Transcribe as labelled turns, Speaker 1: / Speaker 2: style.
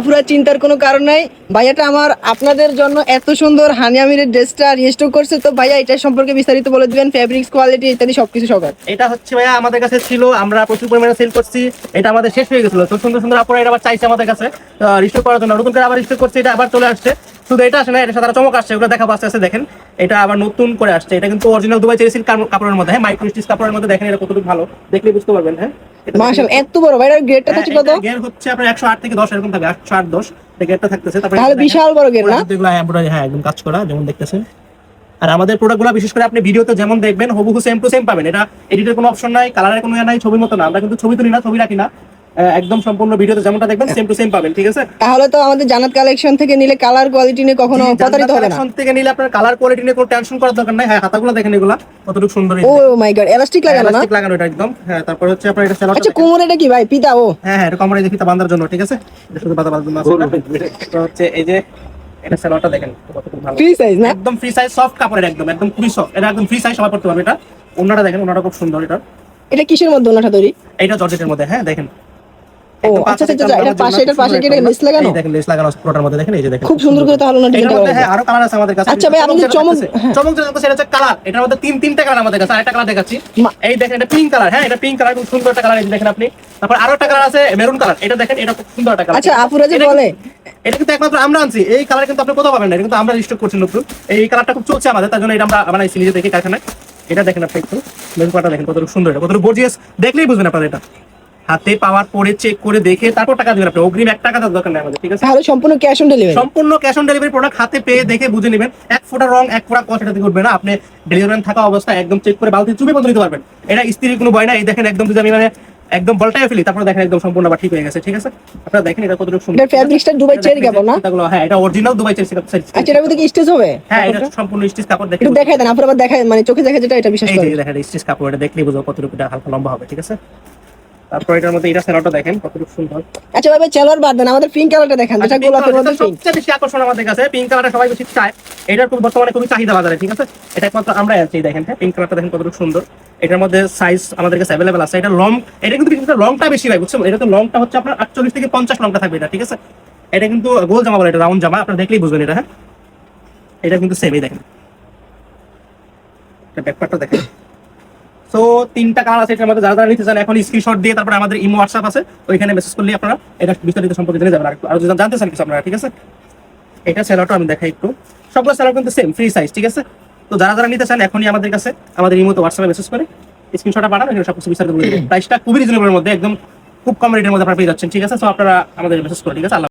Speaker 1: আপুরা চিন্তার কোনো কারণ নাই। ভাইয়াটা আমার আপনাদের জন্য এত সুন্দর হানি আমিরের ড্রেসটা রিস্টক করছে। তো ভাইয়া এটা সম্পর্কে বিস্তারিত বলে দিবেন, ফেব্রিক্স, কোয়ালিটি ইত্যাদি সবকিছু সবার।
Speaker 2: এটা হচ্ছে ভাইয়া আমাদের কাছে ছিল, আমরা প্রচুর পরিমাণে সেল করছি, এটা আমাদের শেষ হয়ে গেছিল। তো সুন্দর সুন্দর আপুরা এটা আবার চাইছে আমাদের কাছে রিস্টক করার জন্য, নতুন করে আবার রিস্টক করছে, এটা আবার চলে আসছে। শুধু এটা আসে না, এটা সাথে চমক আসছে, ওগুলো দেখাবো আস্তে আস্তে। দেখেন এটা আবার নতুন করে আসছে, এটা কিন্তু অরিজিনাল দুবাই চেরি সিল্ক কাপড়ের মধ্যে, হ্যাঁ মাইক্রো স্টিচ কাপড়ের মধ্যে। দেখেন এটা কতটুকু ভালো, দেখলে বুঝতে পারবেন। হ্যাঁ
Speaker 1: মাশাআল্লাহ, এত বড় ভাইয়ার গ্রেডটা হচ্ছে কত?
Speaker 2: গের হচ্ছে আপনার 108 থেকে 10 এরকম থাকবে, 108 10 গেরটা থাকতেছে। তারপরে
Speaker 1: তাহলে বিশাল বড় গের না?
Speaker 2: এগুলো এমব্রয়ডারি, হ্যাঁ একদম কাজ করা যেমন দেখতেছেন। আর আমাদের প্রোডাক্টগুলো বিশেষ করে আপনি ভিডিওতে যেমন দেখবেন হুবহু সেম টু সেম পাবেন। এটা এডিটের কোনো অপশন নাই, কালারের কোনো নাই, ছবির মতো না। আমরা কিন্তু ছবি তুলি না, ছবি রাখি না, একদম সম্পূর্ণ ভিডিওতে যেমনটা দেখবেন সেম টু সেম পাবেন, ঠিক আছে?
Speaker 1: তাহলে তো আমাদের জান্নাত কালেকশন থেকে নিলে কালার কোয়ালিটি নিয়ে কখনো প্রতারিত হবে না।
Speaker 2: কালেকশন থেকে নিলে আপনার কালার কোয়ালিটি নিয়ে কোনো টেনশন করার দরকার নাই। হ্যাঁ হাতাগুলো দেখেন এগুলা কতটুকু সুন্দর।
Speaker 1: ও মাই গড, এলাস্টিক লাগানো না?
Speaker 2: এলাস্টিক লাগানো এটা একদম। হ্যাঁ তারপর হচ্ছে আপনার এটা সেলর।
Speaker 1: আচ্ছা কোমরে এটা কি ভাই, পিতা? ও
Speaker 2: হ্যাঁ হ্যাঁ, এটা কোমরে যে ফিতা বাঁধার জন্য, ঠিক আছে? এটা শুধু বাঁধার জন্য আছে। তো হচ্ছে এই যে এটা সেলরটা দেখেন কতটুকু ভালো,
Speaker 1: ফ্রি সাইজ না?
Speaker 2: একদম ফ্রি সাইজ, সফট কাপড়ের, একদম একদম খুবই সফট। এটা একদম ফ্রি সাইজ, সবাই পড়তে পারবে। এটা ওন্নাটা দেখেন, ওন্নাটা খুব সুন্দর।
Speaker 1: এটা কিসের মধ্যে ওনাটা তৈরি?
Speaker 2: এটা জর্জেটের মধ্যে, হ্যাঁ দেখেন।
Speaker 1: ও আচ্ছা আচ্ছা, এটার পাশে কি এটা লেস লাগানো?
Speaker 2: এই দেখেন লেস লাগানো আছে পুরোটার মধ্যে, দেখেন এই যে দেখেন
Speaker 1: খুব সুন্দর করে তাহলে না ডিজাইনটা করা।
Speaker 2: হ্যাঁ আরো কালার আছে আমাদের কাছে।
Speaker 1: আচ্ছা ভাই, আপনি চমক
Speaker 2: চমক যেটা সেটা হচ্ছে কালার। এটার মধ্যে তিনটা কালার আমাদের কাছে। আরেকটা কালার দেখাচ্ছি, এই দেখেন এটা পিঙ্ক কালার। হ্যাঁ এটা পিঙ্ক কালার, খুব সুন্দর একটা কালার, এই দেখেন আপনি। তারপর আরো একটা কালার আছে মেরুন কালার, এটা দেখেন, এটা খুব সুন্দর একটা কালার।
Speaker 1: আচ্ছা আপুরা যে বলে
Speaker 2: এটা কিন্তু একমাত্র আমরা আনছি, এই কালার কিন্তু আপনি কোথাও পাবেন না, এটা কিন্তু আমরা স্টক করছি নতুন। এই কালারটা খুব চলছে আমাদের, তার জন্য এটা আমরা বানাইছি নিজে থেকে কারখানায়। এটা দেখেন আপনি একটু মেরুন কালারটা দেখেন কতটুকু সুন্দর, এটা কতটুকু গর্জিয়াস, দেখলেই বুঝবেন আপনারা। এটা হাতে পাওয়ার পরে চেক করে দেখে তারপর টাকা দিবেন আপনি, অগ্রিম 1 টাকা দরকার নেই আমাদের, ঠিক আছে?
Speaker 1: তাহলে সম্পূর্ণ ক্যাশ অন ডেলিভারি?
Speaker 2: সম্পূর্ণ ক্যাশ অন ডেলিভারি। প্রোডাক্ট হাতে পেয়ে দেখে বুঝে নেবেন, 1 ফোঁটা রং 1 ফোঁটা কষ্ট থেকে উঠবে না। আপনি ডেলিভারি থাকা অবস্থায় একদম চেক করে বালতি চুপে বদলে দিতে পারবেন। এটা স্ত্রীর কোনো ভয় নাই। এই দেখেন একদম যদি আমি মানে একদম বলটাই ফেলি, তারপর দেখেন একদম সম্পূর্ণ ঠিক হয়ে গেছে, ঠিক আছে? আপনারা দেখেন এটা কতটুকু সুন্দর।
Speaker 1: এটা ফেব্রিক্সটা দুবাই চেরি কাপড় না?
Speaker 2: হ্যাঁ এটা অরিজিনাল দুবাই চেরি কাপড়।
Speaker 1: আচ্ছা এটার মধ্যে কি স্টিচ হবে?
Speaker 2: হ্যাঁ এটা সম্পূর্ণ স্টিচ কাপড়। দেখেন
Speaker 1: একটু দেখাই দেন, আপনারা দেখায় মানে চোখে দেখে যেটা এটা বিশেষ
Speaker 2: এই
Speaker 1: করে।
Speaker 2: যে দেখেন স্টিচ কাপড়, এটা দেখলেই বুঝো কতটুকু এটা হালকা লম্বা হবে, ঠিক আছে? তারপর এটার মধ্যে এটা সেলরটা দেখেন কতটুকু সুন্দর।
Speaker 1: আচ্ছা ভাই চেলার বাদ দেন, আমাদের পিঙ্ক কালারটা দেখেন, যেটা গোলাপের মধ্যে পিঙ্ক।
Speaker 2: সবচেয়ে বেশি আকর্ষণ আমাদের কাছে পিঙ্ক কালারটা, সবাই বেশি চায়। এটার খুব বর্তমানে খুবই চাহিদা বাজারে, ঠিক আছে? এটা একমাত্র আমরাই আছি। দেখেন হ্যাঁ পিঙ্ক কালারটা দেখেন কতটুকু সুন্দর। এটার মধ্যে সাইজ আমাদের কাছে অ্যাভেলেবল আছে। এটা লং, এটা কিন্তু লংটা বেশি ভাই, বুঝছেন? এটা তো লংটা হচ্ছে আপনার 48 থেকে 50 লংটা থাকবে এটা, ঠিক আছে? এটা কিন্তু গোল জামা বলে, এটা রাউন্ড জামা, আপনারা দেখলেই বুঝবেন এটা। হ্যাঁ এটা কিন্তু সেমই, দেখেন এটা ব্যাকপার্টটা দেখেন। সো 3টা কালার আছে এটার মধ্যে। যারা যারা নিতে চান এখন স্ক্রিনশট দিয়ে তারপরে আমাদের ইমো হোয়াটসঅ্যাপ আছে, ওইখানে মেসেজ করলে আপনারা এটা বিস্তারিত সম্পর্কে জেনে যাবেন। আর যদি জানতে চান কিছু আপনারা, ঠিক আছে? এটা সেলারটা আমি দেখাই একটু। সবগুলো সেলার কিন্তু সেম ফ্রি সাইজ, ঠিক আছে? তো যারা যারা নিতে চান এখনই আমাদের কাছে আমাদের ইমোতে হোয়াটসঅ্যাপে মেসেজ করে স্ক্রিনশটটা পাঠান, এখানে সবকিছু বিস্তারিত বলে দেবেন। প্রাইসটা খুবই রিজনেবলের মধ্যে, একদম খুব কম রেটের মধ্যে আপনারা পেয়ে যাচ্ছেন, ঠিক আছে? সো আপনারা আমাদের মেসেজ করে, ঠিক আছে?